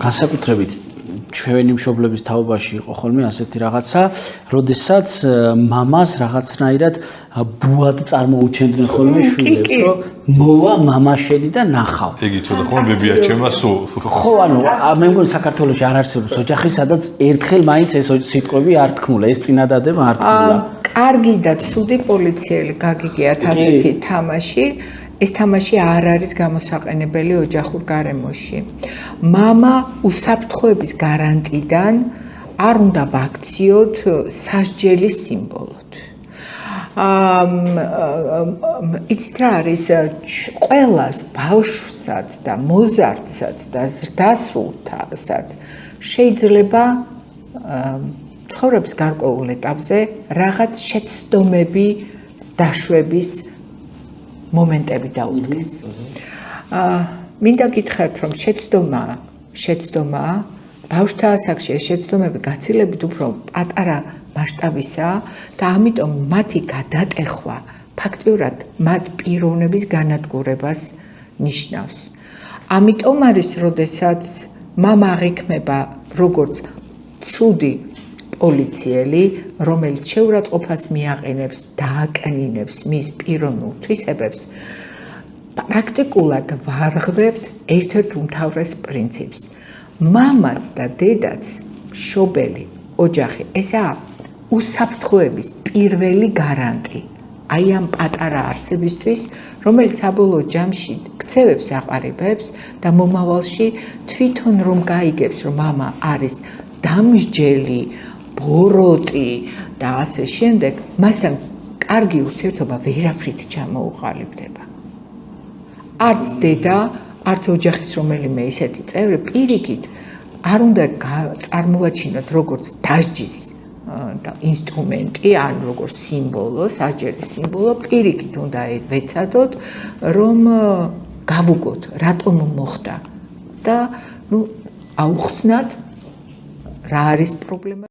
განსაკუთრებით ჩვენი მშობლების თაობაში იყო ხოლმე ასეთი რაღაცა, როდესაც მამას რაღაცნაირად ბუად წარმოუჩენდნენ ხოლმე შვილებს, რომ მოვა მამაშენი და ნახავ. იგი ცოტა ხომ ბებია ჩემა სულ. ხო, ანუ მე მგონი საქართველოში არ არსებობს ოჯახი, სადაც ერთხელ მაინც ეს სიტყვები არ თქმულა, ეს წინადადება არ თქმულა. კარგი და ცუდი პოლიციელი გაგიგიათ ასეთი თამაში. ეს თამაში არ არის გამოსაყენებელი ოჯახურ გარემოში. მამა უსაფრთხოების გარანტიდან არ უნდა ვაქციოთ სასჯელის სიმბოლოდ. იცით რა არის ყველას ბავშვსაც და მოზარდსაც და ზრდასრულთასაც შეიძლება ცხოვრების გარკვეულ ეტაპზე რაღაც შეცდომები დაშვების მომენტები დაუდგეს. მინდა გითხრათ, რომ შეცდომა ბავშვთა ასაკში ეს შეცდომები გაცილებით უფრო პატარა მასშტაბისაა და ამიტომ მათი გადატეხვა ფაქტიურად მათ პიროვნების განადგურებას ნიშნავს. ამიტომ არის, როდესაც მამა აღიქმება როგორც ცუდი პოლიციელი, რომელიც შეურაცხყოფას მიაყენებს და აკნინებს მის პიროვნულ თვისებებს, პრაქტიკულად ვარღვევთ ერთ-ერთ უმთავრეს პრინციპს. მამაც და დედაც, მშობელი, ოჯახი, ესაა უსაფრთხოების პირველი გარანტი. აი ამ პატარა არსებისთვის, რომელიც საბოლოო ჯამში ქცევებს აყარიბებს და მომავალში თვითონ რომ გაიგებს, რომ მამა არის დამსჯელი, ბოროტი და ასე შემდეგ, მასთან კარგი ურთიერთობა ვერაფრით ჩამოუყალიბდება. არც დედა, არც ოჯახის რომელიმე ისეთი წევრი პირიქით არ უნდა წარმოვაჩინოთ როგორც დასჯის და ინსტრუმენტი, ან როგორც სიმბოლო, სასჯელის სიმბოლო, პირიქით უნდა ვეცადოთ, რომ გავუგოთ, რატომ მოხდა და აუხსნათ რა არის პრობლემა.